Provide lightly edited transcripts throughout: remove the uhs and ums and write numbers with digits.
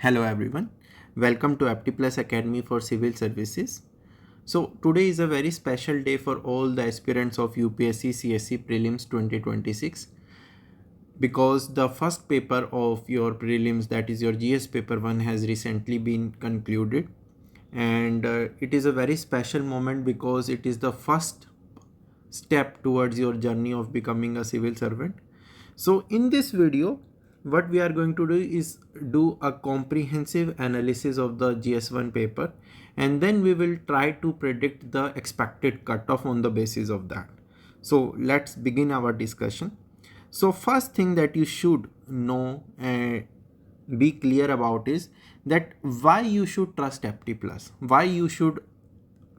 Hello everyone, welcome to Apti Plus Academy for Civil Services. So today is a very special day for all the aspirants of UPSC CSC Prelims 2026 because the first paper of your prelims, that is your GS paper 1, has recently been concluded, and it is a very special moment because it is the first step towards your journey of becoming a civil servant. So in this video, what we are going to do is do a comprehensive analysis of the GS1 paper, and then we will try to predict the expected cutoff on the basis of that. So let's begin our discussion. So first thing that you should know and be clear about is that why you should trust Apti Plus, why you should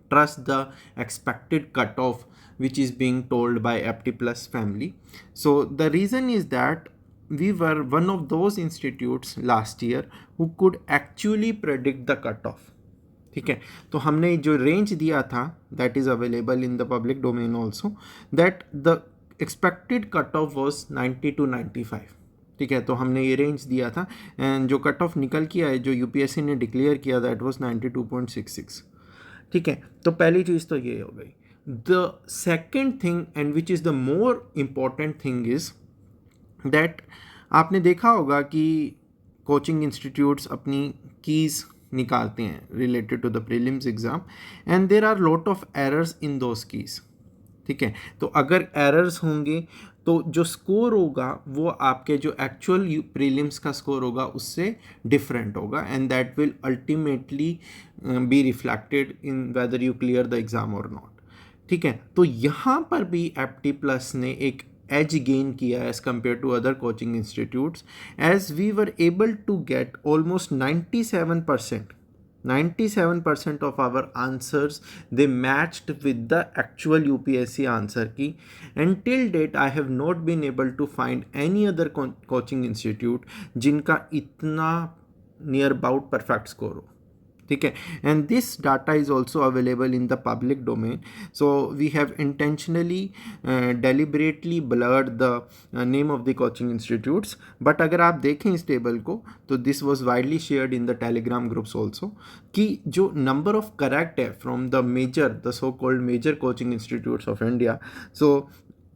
trust the expected cutoff which is being told by Apti Plus family. So the reason is that we were one of those institutes last year who could actually predict the cutoff. ठीक है, तो हमने जो range दिया था that is available in the public domain also, that the expected cut of was 90 to 95. ठीक है, तो हमने ये रेंज दिया था एंड जो कट ऑफ निकल के आए जो यूपीएससी ने डिक्लेयर किया दैट वॉज 92.66. ठीक है, तो पहली चीज़ तो ये हो गई. The second thing and which is the more important thing is that आपने देखा होगा कि कोचिंग इंस्टीट्यूट्स अपनी कीज़ निकालते हैं related to the prelims exam and there are lot of errors in those keys. ठीक है, तो अगर एरर्स होंगे तो जो स्कोर होगा वो आपके जो एक्चुअल प्रीलिम्स का स्कोर होगा उससे डिफरेंट होगा and that will ultimately be reflected in whether you clear the exam और नॉट. ठीक है, तो यहाँ पर भी एप्टी प्लस ने एक edge gain किया as compared to other coaching institutes, as we were able to get almost 97% of our answers they matched with the actual UPSC answer key. Until date I have not been able to find any other coaching institute जिनका इतना near about perfect score हो. ठीक है, and this data is also available in the public domain. So we have intentionally deliberately blurred the name of the coaching institutes. But अगर आप देखें इस table को तो this was widely shared in the Telegram groups also कि जो number of correct है from the major the so called major coaching institutes of India. So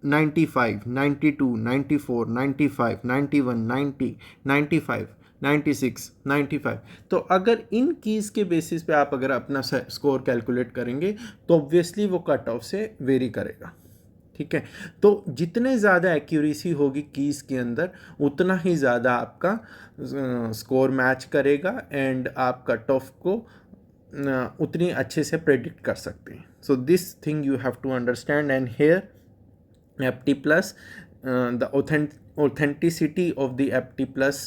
95, 92, 94, 95, 91, 90, 95, 96, 95. तो अगर इन कीज़ के बेसिस पे आप अगर अपना स्कोर कैलकुलेट करेंगे तो ऑब्वियसली वो कट ऑफ से वेरी करेगा. ठीक है, तो जितने ज़्यादा एक्यूरेसी होगी कीज़ के अंदर उतना ही ज़्यादा आपका स्कोर मैच करेगा एंड आप कट ऑफ को उतनी अच्छे से प्रेडिक्ट कर सकते हैं. So this thing you have to understand and here Apti Plus, the authenticity of the Apti Plus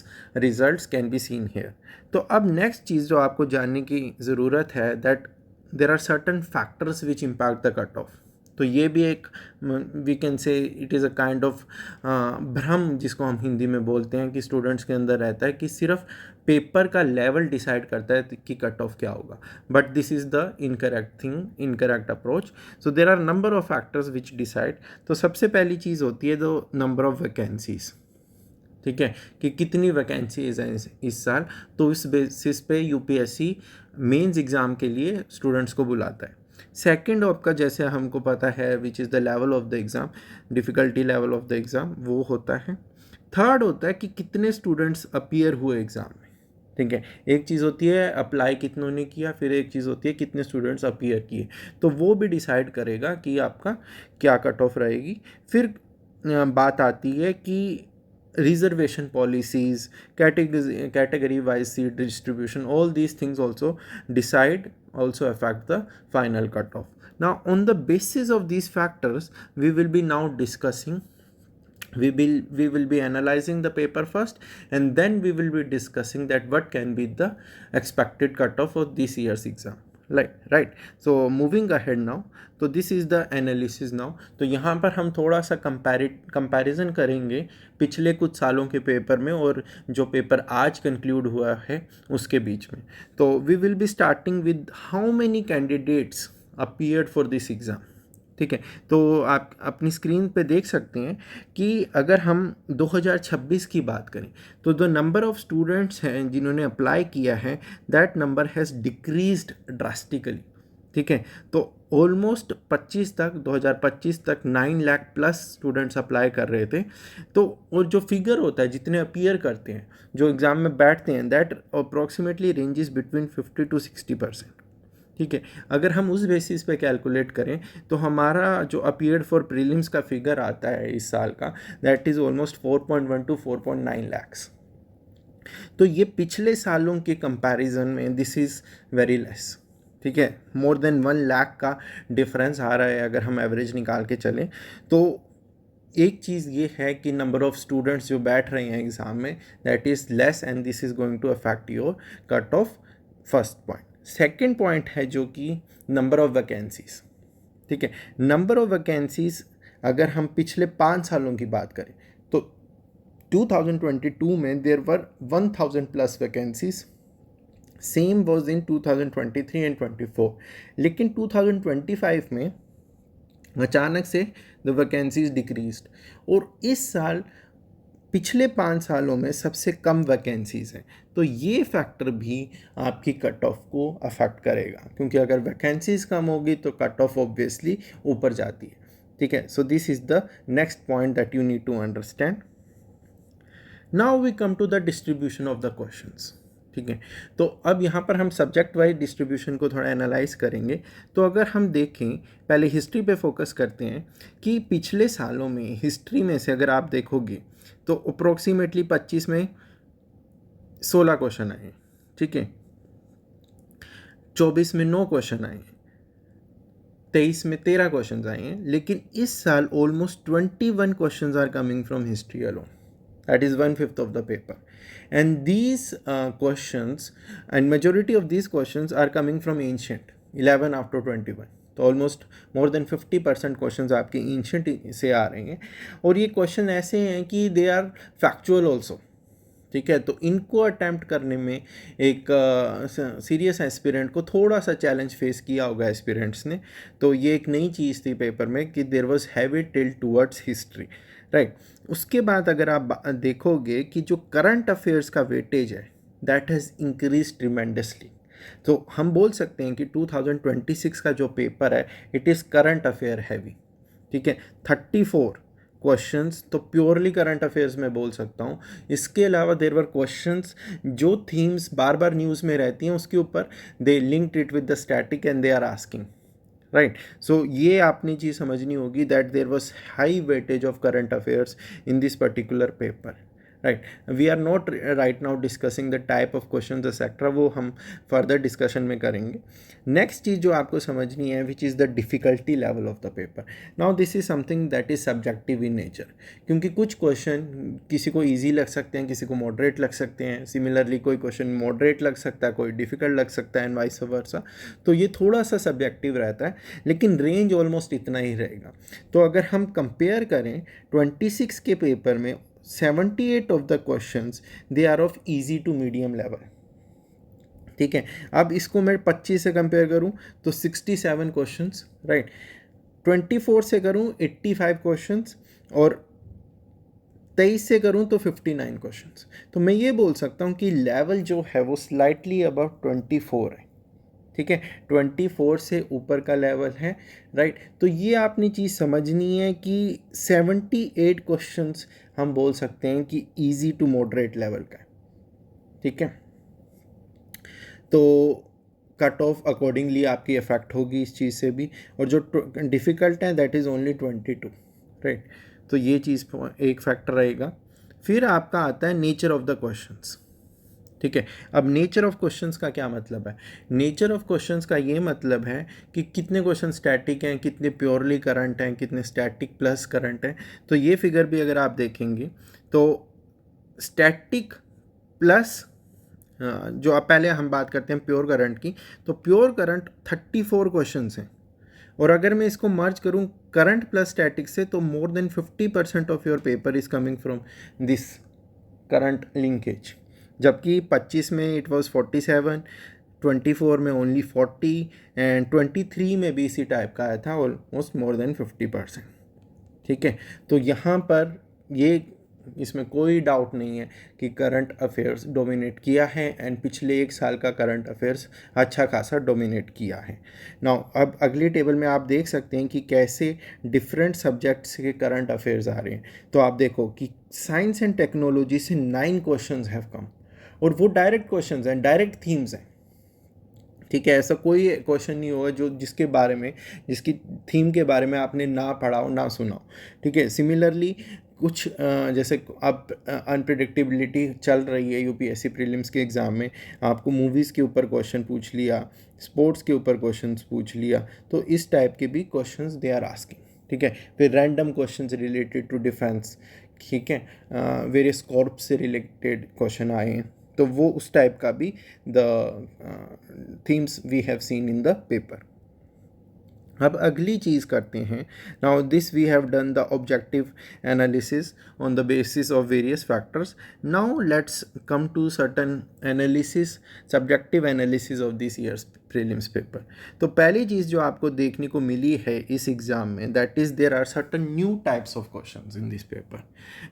results can be seen here. तो अब नेक्स्ट चीज़ जो आपको जानने की ज़रूरत है that there are certain factors which impact the cut off. तो ये भी एक we can say it is a kind of भ्रम जिसको हम हिंदी में बोलते हैं कि स्टूडेंट्स के अंदर रहता है कि सिर्फ पेपर का लेवल डिसाइड करता है कि कट ऑफ क्या होगा. But this is the incorrect thing, incorrect approach. So there are number of factors which decide. तो सबसे पहली चीज़ होती है द नंबर ऑफ वैकेंसीज. ठीक है, कि कितनी वैकेंसीज हैं इस साल, तो इस बेसिस पे यूपीएससी मेंस एग्ज़ाम के लिए स्टूडेंट्स को बुलाता है. सेकंड आपका जैसे हमको पता है which is the level of the exam, difficulty level of the exam वो होता है. थर्ड होता है कि कितने स्टूडेंट्स अपीयर हुए एग्ज़ाम में. ठीक है, एक चीज़ होती है अप्लाई कितनों ने किया, फिर एक चीज़ होती है कितने स्टूडेंट्स अपीयर किए, तो वो भी डिसाइड करेगा कि आपका क्या कट ऑफ रहेगी. फिर बात आती है कि reservation policies, category wise seat distribution, all these things also affect the final cutoff. Now on the basis of these factors we will be now discussing, we will be analyzing the paper first and then we will be discussing that what can be the expected cutoff of this year's exam. right. So moving ahead now, तो this is the analysis now. तो यहाँ पर हम थोड़ा सा comparison करेंगे पिछले कुछ सालों के पेपर में और जो पेपर आज कंक्लूड हुआ है उसके बीच में. तो we will be starting with how many candidates appeared for this exam. ठीक है, तो आप अपनी स्क्रीन पे देख सकते हैं कि अगर हम 2026 की बात करें तो द नंबर ऑफ स्टूडेंट्स हैं जिन्होंने अप्लाई किया है, that number has decreased drastically. ठीक है, तो ऑलमोस्ट 2025 तक 9 लाख प्लस स्टूडेंट्स अप्लाई कर रहे थे। तो और जो फिगर होता है, जितने अपीयर करते हैं, जो एग्ज़ाम में बैठते हैं, that approximately ranges between 50 to 60%। ठीक है, अगर हम उस बेसिस पे कैलकुलेट करें तो हमारा जो अपीयर्ड फॉर प्रीलिम्स का फिगर आता है इस साल का, that is almost 4.1 to 4.9 lakhs. तो ये पिछले सालों के कंपैरिजन में दिस इज़ वेरी लेस। ठीक है, मोर देन 1 लाख का डिफरेंस आ रहा है अगर हम एवरेज निकाल के चलें तो। एक चीज़ ये है कि नंबर ऑफ़ स्टूडेंट्स जो बैठ रहे हैं एग्ज़ाम में, that is less and this is going to affect your cut off, first point. Second point है जो कि नंबर ऑफ़ वैकेंसीज़। ठीक है, नंबर ऑफ़ वैकेंसीज़ अगर हम पिछले 5 सालों की बात करें तो 2022 में there were 1000 plus vacancies, same was in 2023 and 24। लेकिन 2025 में अचानक से द वैकेंसीज डिक्रीज्ड, और इस साल पिछले 5 सालों में सबसे कम वैकेंसीज हैं। तो ये फैक्टर भी आपकी कट ऑफ को अफेक्ट करेगा, क्योंकि अगर वैकेंसीज कम होगी तो कट ऑफ ऑब्वियसली ऊपर जाती है। ठीक है, so this is the next point that you need to understand. Now we come to the distribution of the questions. ठीक है, तो अब यहाँ पर हम सब्जेक्ट वाइज डिस्ट्रीब्यूशन को थोड़ा एनालाइज करेंगे। तो अगर हम देखें, पहले हिस्ट्री पे फोकस करते हैं कि पिछले सालों में हिस्ट्री में से अगर आप देखोगे तो अप्रोक्सीमेटली 25 में 16 क्वेश्चन आए। ठीक है, 24 में 9 क्वेश्चन आए, 23 में 13 क्वेश्चन आए हैं। लेकिन इस साल almost 21 question are coming from history alone, that is 1/5 of the paper, and these questions, and majority of these questions are coming from ancient 11 after 21। तो ऑलमोस्ट मोर देन 50% क्वेश्चन आपके ancient से आ रहे हैं, और ये क्वेश्चन ऐसे हैं कि दे आर फैक्चुअल ऑल्सो। ठीक है, तो इनको अटैम्प्ट करने में एक सीरियस एस्पिरेंट को थोड़ा सा चैलेंज फेस किया होगा एस्पिरेंट्स ने। तो ये एक नई चीज़ थी पेपर में कि there was heavy tilt towards history, right. उसके बाद अगर आप देखोगे कि जो करंट अफेयर्स का वेटेज है, दैट हैज़ इंक्रीज ट्रिमेंडसली। तो हम बोल सकते हैं कि 2026 का जो पेपर है, it is current affair heavy. ठीक है, 34 क्वेश्चंस तो प्योरली करंट अफेयर्स में बोल सकता हूँ। इसके अलावा देर वर क्वेश्चंस जो थीम्स बार बार न्यूज़ में रहती हैं उसके ऊपर, they linked it with the static and they are asking, right. सो ये आपने चीज़ समझनी होगी that there was high weightage of current affairs in this particular paper, right. We are not right now discussing the type of question etcetera, वो हम further discussion में करेंगे। नेक्स्ट चीज़ जो आपको समझनी है, which is the difficulty level of the paper. Now this is something that is subjective in nature, क्योंकि कुछ क्वेश्चन किसी को ईजी लग सकते हैं, किसी को मॉडरेट लग सकते हैं। सिमिलरली कोई क्वेश्चन मॉडरेट लग सकता है, कोई डिफ़िकल्ट लग सकता है, एंड वाइस वर्सा। तो ये थोड़ा सा सब्जेक्टिव रहता है, लेकिन रेंज ऑलमोस्ट इतना ही रहेगा। तो अगर हम कंपेयर करें 26 के पेपर में, 78 of the questions they are of easy to medium level. ठीक है, अब इसको मैं 25 से कंपेयर करूं तो 67 क्वेश्चंस, राइट। 24 से करूं 85 क्वेश्चंस, और 23 से करूं तो 59 क्वेश्चंस। तो मैं ये बोल सकता हूं कि लेवल जो है वो स्लाइटली अबव 24 है। ठीक है, 24 से ऊपर का लेवल है, राइट। तो ये आपने चीज़ समझनी है कि 78 क्वेश्चंस हम बोल सकते हैं कि इजी टू मॉडरेट लेवल का है। ठीक है, तो कट ऑफ अकॉर्डिंगली आपकी इफेक्ट होगी इस चीज़ से भी, और जो डिफ़िकल्ट है दैट इज़ ओनली 22, राइट। तो ये चीज़ एक फैक्टर रहेगा। फिर आपका आता है नेचर ऑफ द क्वेश्चंस। ठीक है, अब नेचर ऑफ क्वेश्चंस का क्या मतलब है? नेचर ऑफ क्वेश्चंस का ये मतलब है कि कितने क्वेश्चन स्टैटिक हैं, कितने प्योरली करंट हैं, कितने स्टैटिक प्लस करंट हैं। तो ये फिगर भी अगर आप देखेंगे तो स्टैटिक प्लस, जो अब पहले हम बात करते हैं प्योर करंट की, तो प्योर करंट 34 क्वेश्चंस हैं, और अगर मैं इसको मर्ज करूं करंट प्लस स्टैटिक से, तो more than 50% of your paper is coming from this current linkage. जबकि 25 में इट वाज 47, 24 में ओनली 40 एंड 23 में भी इसी टाइप का आया था, ऑलमोस्ट मोर देन 50%। ठीक है, तो यहाँ पर ये इसमें कोई डाउट नहीं है कि करंट अफेयर्स डोमिनेट किया है एंड पिछले 1 साल का करंट अफेयर्स अच्छा खासा डोमिनेट किया है। नाउ अब अगली टेबल में आप देख सकते हैं कि कैसे डिफरेंट सब्जेक्ट्स के करंट अफेयर्स आ रहे हैं। तो आप देखो कि साइंस एंड टेक्नोलॉजी से 9 क्वेश्चंस हैव कम, और वो डायरेक्ट क्वेश्चंस हैं, डायरेक्ट थीम्स हैं। ठीक है, ऐसा कोई क्वेश्चन नहीं होगा जो जिसके बारे में, जिसकी थीम के बारे में आपने ना पढ़ा हो ना सुना हो। ठीक है, सिमिलरली कुछ जैसे अब अनप्रिडिक्टेबिलिटी चल रही है यूपीएससी प्रीलिम्स के एग्ज़ाम में, आपको मूवीज़ के ऊपर क्वेश्चन पूछ लिया, स्पोर्ट्स के ऊपर क्वेश्चंस पूछ लिया, तो इस टाइप के भी क्वेश्चंस दे आर आस्किंग। ठीक है, फिर random questions related to defence, ठीक है, वेरियस कॉर्प से रिलेटेड क्वेश्चन आए हैं, तो वो उस टाइप का भी the themes we have seen in the paper. अब अगली चीज़ करते हैं। Now this we have done the objective analysis on the basis of various factors. Now let's come to certain analysis, subjective analysis of this year's prelims paper. तो पहली चीज़ जो आपको देखने को मिली है इस एग्ज़ाम में, that is there are certain new types of questions in this paper.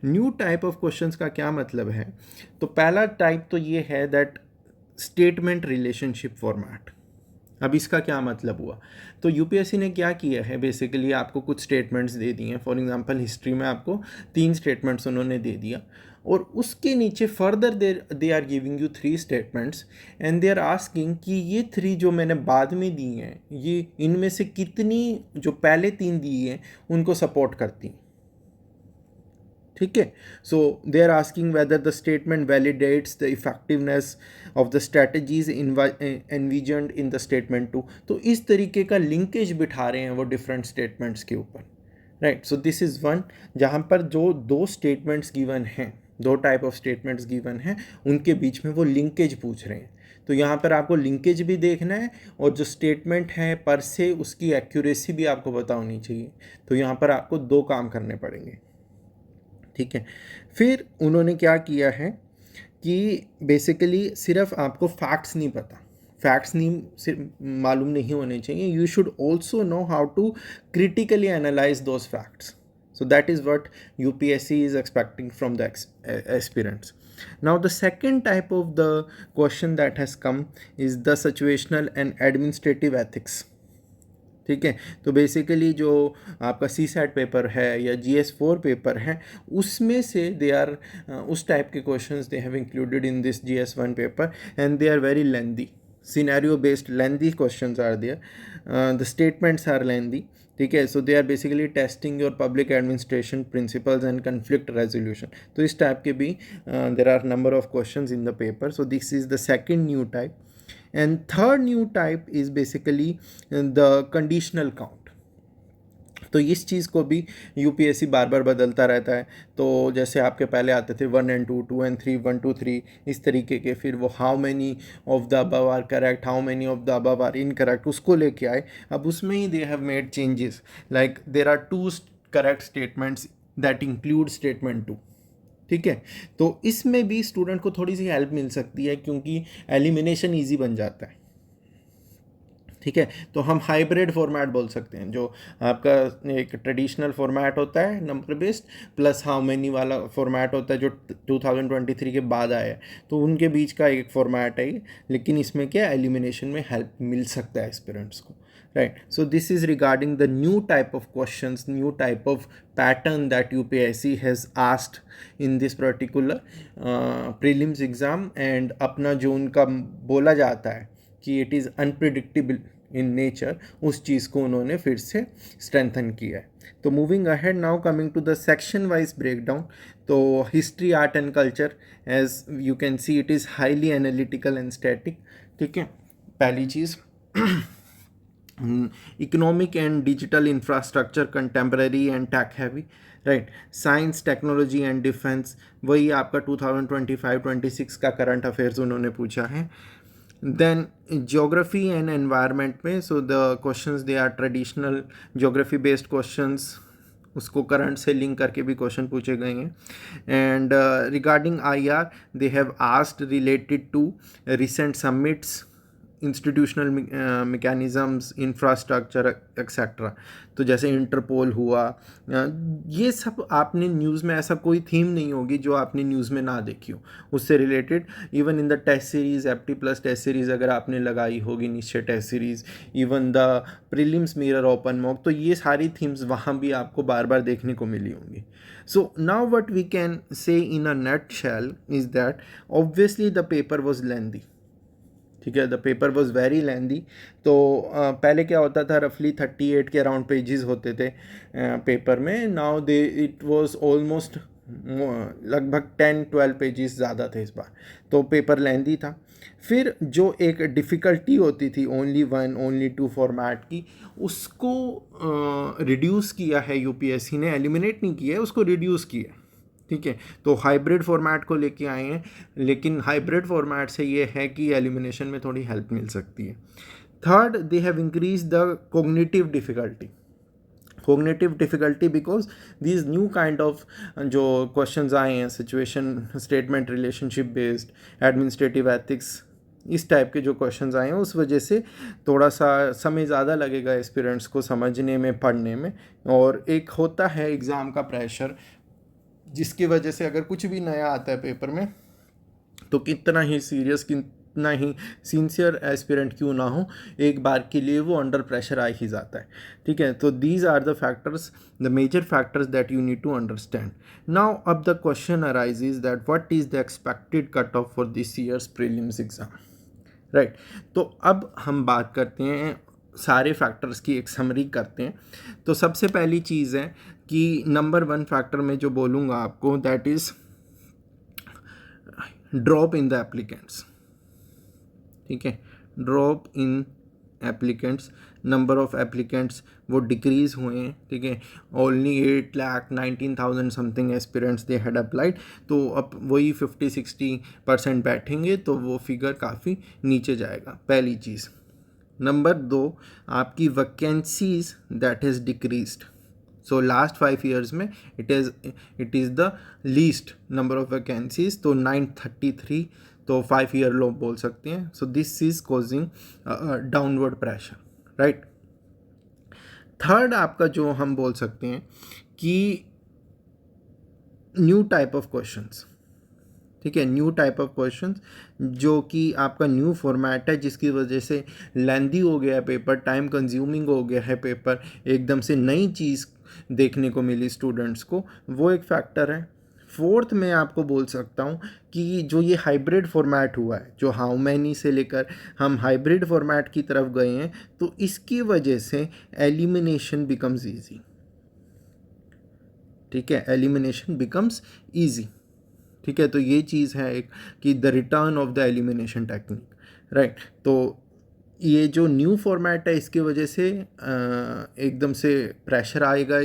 New type of questions का क्या मतलब है? तो पहला टाइप तो ये है दैट स्टेटमेंट रिलेशनशिप फॉर्मेट। अब इसका क्या मतलब हुआ? तो यूपीएससी ने क्या किया है, बेसिकली आपको कुछ स्टेटमेंट्स दे दिए हैं। फॉर एग्जांपल हिस्ट्री में आपको 3 स्टेटमेंट्स उन्होंने दे दिया, और उसके नीचे further they are giving you 3 statements and they are asking कि ये 3 जो मैंने बाद में दी हैं, ये इनमें से कितनी जो पहले 3 दी हैं उनको सपोर्ट करती हैं। ठीक है, so they are asking whether the statement validates the effectiveness of the strategies envisioned in the statement 2। तो इस तरीके का लिंकेज बिठा रहे हैं वो डिफरेंट स्टेटमेंट्स के ऊपर, right. So this is one, जहाँ पर जो 2 स्टेटमेंट्स गिवन हैं, 2 टाइप ऑफ स्टेटमेंट्स गिवन हैं, उनके बीच में वो लिंकेज पूछ रहे हैं। तो यहाँ पर आपको लिंकेज भी देखना है, और जो स्टेटमेंट है पर से उसकी एक्यूरेसी भी आपको पता होनी चाहिए। तो यहाँ पर आपको 2 काम करने पड़ेंगे। ठीक है, फिर उन्होंने क्या किया है कि बेसिकली सिर्फ आपको फैक्ट्स नहीं पता, फैक्ट्स नहीं सिर्फ मालूम नहीं होने चाहिए, you should also know how to critically analyse those facts. So that is what UPSC is expecting from the aspirants. Now the second type of the question that has come is the situational and administrative ethics. ठीक है, तो basically जो आपका C SAT paper है या GS4 paper है, उसमें से दे आर उस टाइप के questions they have included in this GS1 paper, and they are very lengthy, scenario based lengthy questions are there, the statements are lengthy. ठीक है, so they are basically testing your public administration principles and conflict resolution. तो इस type के भी there are number of questions in the paper. So this is the second new type. And third new type is basically the conditional count. तो इस चीज़ को भी UPSC बार बार बदलता रहता है। तो जैसे आपके पहले आते थे 1 and 2, 2 and 3, 1 2 3, इस तरीके के, फिर वो how many of the above are correct, how many of the above are incorrect, उसको लेके आए। अब उसमें ही they have made changes, like there are 2 correct statements that include statement 2। ठीक है, तो इसमें भी स्टूडेंट को थोड़ी सी हेल्प मिल सकती है, क्योंकि एलिमिनेशन ईजी बन जाता है। ठीक है, तो हम हाइब्रिड फॉर्मेट बोल सकते हैं, जो आपका एक ट्रेडिशनल फॉर्मेट होता है number based, plus how many वाला फॉर्मेट होता है जो 2023 के बाद आया है, तो उनके बीच का एक फॉर्मेट है। लेकिन इसमें क्या एलिमिनेशन में हेल्प मिल सकता है एस्पिरेंट्स को, right? So this is regarding the new type of questions, new type of pattern that UPSC has asked in this particular prelims exam, and अपना जो उनका बोला जाता है कि it is unpredictable in nature, उस चीज़ को उन्होंने फिर से strengthen किया है। तो moving ahead now, coming to the section wise breakdown, तो history, art and culture, as you can see it is highly analytical and static। ठीक है, पहली चीज़ economic and digital infrastructure contemporary and tech heavy, right. Science, technology and defence, वही आपका 2025-26 का current affairs उन्होंने पूछा है। देन ज्योग्राफी एंड एनवायरनमेंट में, so the questions they are traditional geography based questions, उसको करंट से लिंक करके भी क्वेश्चन पूछे गए हैं। And regarding IR they have asked related to recent summits institutional mechanisms, infrastructure etcetera. तो जैसे इंटरपोल हुआ, ये सब आपने न्यूज़ में, ऐसा कोई थीम नहीं होगी जो आपने न्यूज़ में ना देखी हो उससे related. Even in the test series, apti plus test series अगर आपने लगाई होगी, Nishchay test series, even the prelims mirror open mock, तो ये सारी थीम्स वहाँ भी आपको बार बार देखने को मिली होंगी। So now what we can say in a nutshell is that obviously the paper was lengthy. ठीक है, the paper was very lengthy. तो पहले क्या होता था, रफली 38 के अराउंड पेजेस होते थे पेपर में। Now they it was almost लगभग 10-12 पेजेस ज़्यादा थे इस बार, तो पेपर लेंदी था। फिर जो एक डिफ़िकल्टी होती थी ओनली 1, ओनली 2 फॉर्मेट की, उसको रिड्यूस किया है यूपीएससी ने, एलिमिनेट नहीं किया है, उसको रिड्यूस किया है। ठीक है, तो हाइब्रिड फॉर्मेट को लेके आए हैं, लेकिन हाइब्रिड फॉर्मेट से ये है कि एलिमिनेशन में थोड़ी हेल्प मिल सकती है। Third, they have increase the cognitive difficulty. Cognitive difficulty because these new kind of जो क्वेश्चंस आए हैं, situation statement, relationship based, administrative ethics, इस टाइप के जो क्वेश्चंस आए हैं, उस वजह से थोड़ा सा समय ज़्यादा लगेगा एस्पिरेंट्स को समझने में, पढ़ने में। और एक होता है एग्ज़ाम का प्रेशर, जिसकी वजह से अगर कुछ भी नया आता है पेपर में, तो कितना ही सीरियस, कितना ही सिंसियर एस्पिरेंट क्यों ना हो, एक बार के लिए वो अंडर प्रेशर आ ही जाता है। ठीक है, तो these are the factors, the major factors that you need to understand. Now अब the question arises that what is the expected cut off for this year's prelims exam, right. तो अब हम बात करते हैं, सारे फैक्टर्स की एक समरी करते हैं। तो सबसे पहली चीज़ है कि नंबर 1 फैक्टर में जो बोलूँगा आपको, that is drop in the applicants. ठीक है, drop in applicants, number of applicants वो डिक्रीज़ हुए हैं। ठीक है, only 8,19,000 something aspirants they had applied. तो अब वही 50-60% बैठेंगे तो वो फिगर काफ़ी नीचे जाएगा, पहली चीज़। नंबर 2, आपकी vacancies that has decreased. So last 5 years में it is the least number of vacancies, तो 933, तो 5 ईयर लो बोल सकते हैं। So this is causing downward pressure, right. Third आपका जो हम बोल सकते हैं कि न्यू टाइप ऑफ क्वेश्चंस। ठीक है, न्यू टाइप ऑफ क्वेश्चंस जो कि आपका न्यू फॉर्मेट है, जिसकी वजह से लेंदी हो गया है पेपर, टाइम कंज्यूमिंग हो गया है पेपर, एकदम से नई चीज़ देखने को मिली स्टूडेंट्स को, वो एक फैक्टर है। फोर्थ मैं आपको बोल सकता हूँ कि जो ये हाइब्रिड फॉर्मेट हुआ है, जो हाउ मैनी से लेकर हम हाइब्रिड फॉर्मेट की तरफ गए हैं, तो इसकी वजह से एलिमिनेशन बिकम्स ईजी। ठीक है, एलिमिनेशन बिकम्स ईजी। ठीक है, तो ये चीज़ है एक कि the return of the elimination technique, right. तो ये जो न्यू फॉर्मेट है, इसकी वजह से एकदम से प्रेशर आएगा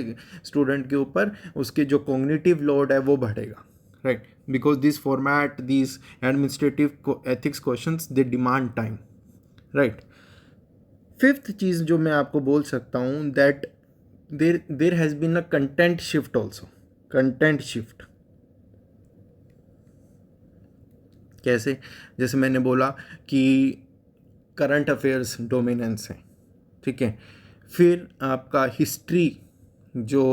स्टूडेंट के ऊपर, उसके जो कॉग्निटिव लोड है वो बढ़ेगा, right, because this format, this administrative ethics questions, they demand time, right. Fifth चीज़ जो मैं आपको बोल सकता हूँ, that there has been a content shift also. Content shift कैसे? जैसे मैंने बोला कि करंट अफेयर्स डोमिनेंस है। ठीक है, फिर आपका हिस्ट्री जो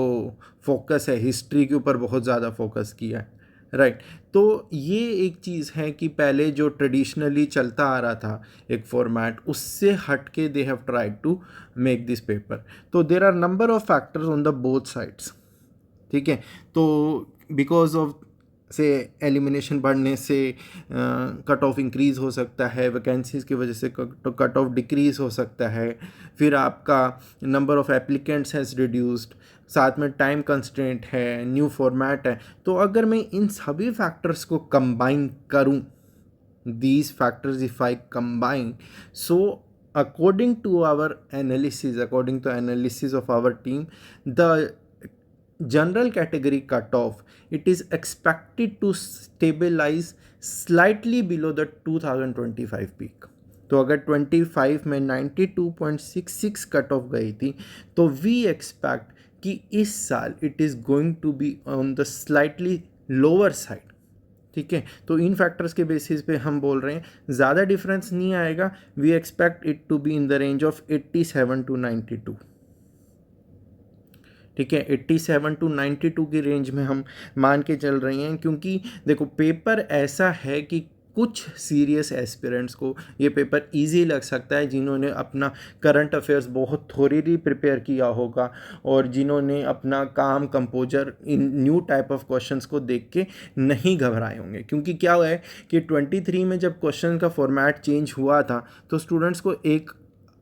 फोकस है, हिस्ट्री के ऊपर बहुत ज़्यादा फोकस किया है, राइट। तो ये एक चीज़ है कि पहले जो ट्रेडिशनली चलता आ रहा था एक फॉर्मेट, उससे हट के they have tried to make this paper. तो there are number of factors on the both sides. ठीक है, तो बिकॉज ऑफ से एलिमिनेशन बढ़ने से कट ऑफ इंक्रीज़ हो सकता है, वैकेंसीज़ की वजह से कट ऑफ डिक्रीज़ हो सकता है, फिर आपका number of applicants has reduced, साथ में टाइम कंस्ट्रेंट है, न्यू फॉर्मेट है। तो अगर मैं इन सभी फैक्टर्स को कंबाइन करूं, these factors if I combine, so according to our analysis, according to analysis of our team, the general category cutoff, it is expected to stabilize slightly below the 2025 peak. तो अगर 25 में 92.66 cut off गई थी, तो we expect कि इस साल it is going to be on the slightly lower side. ठीक है, तो इन फैक्टर्स के बेसिस पे हम बोल रहे हैं ज़्यादा डिफरेंस नहीं आएगा. We expect it to be in the range of 87 to 92. ठीक है, 87 to 92 की रेंज में हम मान के चल रहे हैं, क्योंकि देखो पेपर ऐसा है कि कुछ सीरियस एस्पिरेंट्स को ये पेपर इजी लग सकता है जिन्होंने अपना करंट अफेयर्स बहुत थोरीली प्रिपेयर किया होगा और जिन्होंने अपना काम composer in new type of questions को देख के नहीं घबराए होंगे. क्योंकि क्या हुआ है कि 23 में जब क्वेश्चन का फॉर्मेट चेंज हुआ था तो स्टूडेंट्स को एक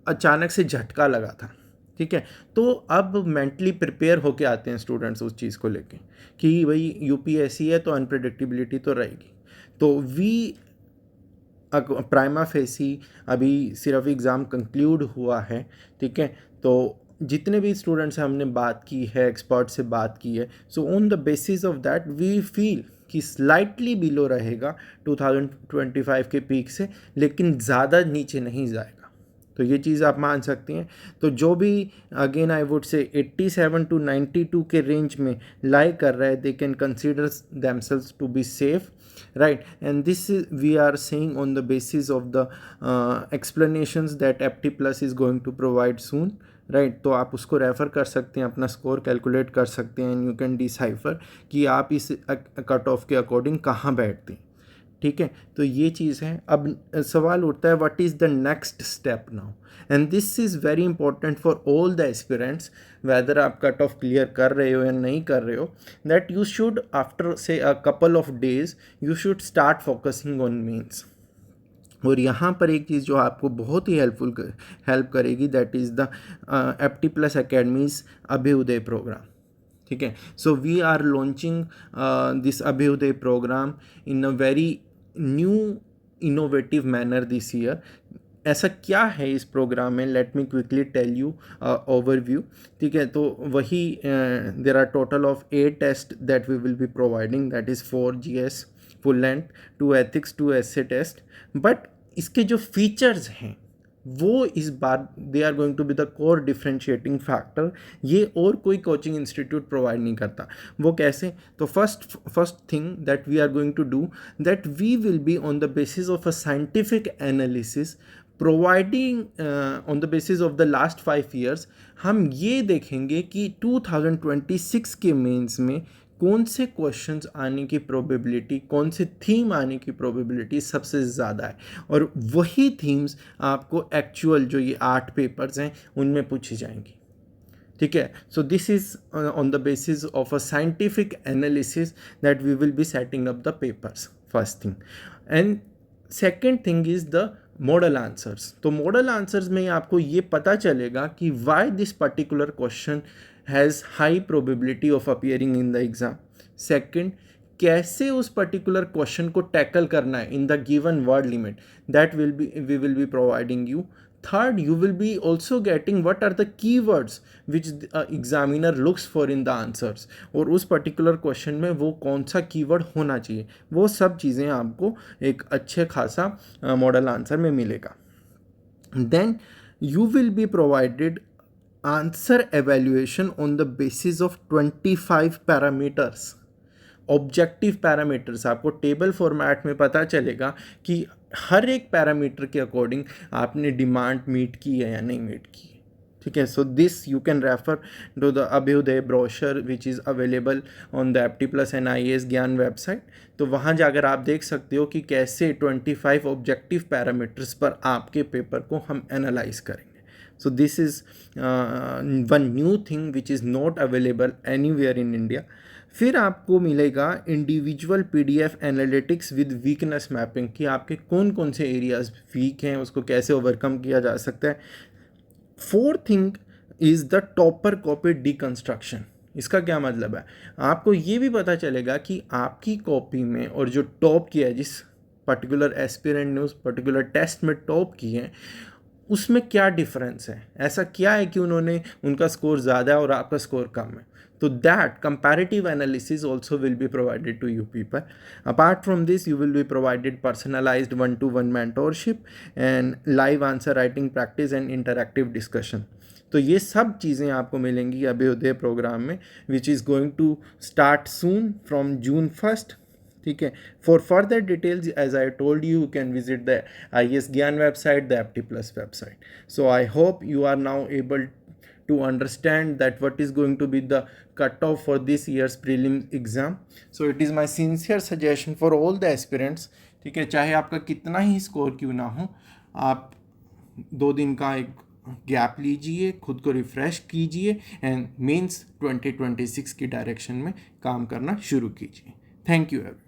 अचानक से झटका लगा था. ठीक है, तो अब मेंटली प्रिपेयर होके आते हैं स्टूडेंट्स उस चीज़ को लेके कि भाई यूपीएससी है तो अनप्रेडिक्टेबिलिटी तो रहेगी. तो वी प्राइमा फेसी अभी सिर्फ एग्ज़ाम कंक्लूड हुआ है. ठीक है, तो जितने भी स्टूडेंट्स से हमने बात की है, एक्सपर्ट से बात की है, so on the basis of that we feel कि स्लाइटली बिलो रहेगा 2025 के पीक से, लेकिन ज़्यादा नीचे नहीं जाएगा. तो ये चीज़ आप मान सकते हैं. तो जो भी again I would say 87 to 92 के रेंज में लाई कर रहा है, they can consider themselves to be safe, right? And this is we are saying on the basis of the explanations that FT Plus is going to provide soon, right? तो आप उसको refer कर सकते हैं, अपना स्कोर कैलकुलेट कर सकते हैं एंड यू कैन डिसाइफर कि आप इस कट ऑफ के अकॉर्डिंग कहाँ बैठते हैं. ठीक है, तो ये चीज़ है. अब सवाल उठता है what is the next step now, and this is very important for all the aspirants, whether आप कट ऑफ क्लियर कर रहे हो या नहीं कर रहे हो, that you should after say a couple of days you should start focusing on mains. और यहाँ पर एक चीज़ जो आपको बहुत ही हेल्प करेगी, that is the FT Plus Academy's Abhyudaya programme. ठीक है, so we are launching this Abhyudaya programme in a very new innovative manner this year. ऐसा क्या है इस प्रोग्राम में, let me quickly tell you overview. ठीक है, तो वही there are total of 8 test that we will be providing, that is 4 GS full length, 2 ethics, 2 essay test. But इसके जो फीचर्स हैं वो इस बार they are going to be the core differentiating factor. ये और कोई कोचिंग इंस्टीट्यूट प्रोवाइड नहीं करता. वो कैसे? तो first thing that we are going to do, that we will be on the basis of a scientific analysis providing on the basis of the last 5 years. हम ये देखेंगे कि 2026 के मेंस में कौन से क्वेश्चंस आने की प्रोबेबिलिटी, कौन से थीम आने की प्रोबेबिलिटी सबसे ज़्यादा है, और वही थीम्स आपको एक्चुअल जो ये 8 पेपर्स हैं उनमें पूछी जाएंगी. ठीक है, so this is on the basis of a scientific analysis that we will be setting up the papers, first thing. And second thing is the model answers. तो मॉडल आंसर्स में आपको ये पता चलेगा कि why this particular question has high probability of appearing in the exam. Second, कैसे उस particular question को टैकल करना है in the given word limit, that we will be providing you. Third, you will be also getting what are the keywords which the examiner looks for in the answers, और उस particular question में वो कौन सा keyword होना चाहिए. वो सब चीज़ें आपको एक अच्छे खासा मॉडल आंसर में मिलेगा. Then you will be provided answer evaluation on the basis of 25 parameters. Objective parameters आपको टेबल फॉर्मेट में पता चलेगा कि हर एक पैरामीटर के अकॉर्डिंग आपने डिमांड मीट की है या नहीं मीट की है. ठीक है, so this you can refer to the Abhyudaya brochure which is available on the FT Plus NIAS Gyan website. तो वहाँ जाकर आप देख सकते हो कि कैसे 25 ऑब्जेक्टिव पैरामीटर्स पर आपके पेपर को हम एनालाइज करेंगे. So this is one new thing which is not available anywhere in India. फिर आपको मिलेगा individual PDF analytics with weakness mapping, कि आपके कौन कौन से एरियाज वीक हैं, उसको कैसे ओवरकम किया जा सकता है. Fourth thing is the topper copy deconstruction. इसका क्या मतलब है? आपको ये भी पता चलेगा कि आपकी कॉपी में और जो टॉप किया है, जिस पर्टिकुलर एस्पिरेंट ने उस पर्टिकुलर टेस्ट में टॉप की है, उसमें क्या डिफरेंस है, ऐसा क्या है कि उन्होंने उनका स्कोर ज़्यादा है और आपका स्कोर कम है. तो that comparative analysis also will be provided to you people. Apart from this, you will be provided personalized one-to-one mentorship and live answer writing practice and interactive discussion. तो ये सब चीज़ें आपको मिलेंगी अभ्युदय प्रोग्राम में, which is going to start soon from June 1st. ठीक है. For further details as I told you can visit the IAS Gyan website, the FT Plus website. So I hope you are now able to understand that what is going to be the cutoff for this year's prelims exam. So it is my sincere suggestion for all the aspirants, ठीक है, चाहे आपका कितना ही score क्यों ना हो, आप 2 दिन का एक गैप लीजिए, खुद को रिफ़्रेश कीजिए एंड मेंस 2026 की डायरेक्शन में काम करना शुरू कीजिए. Thank you everyone.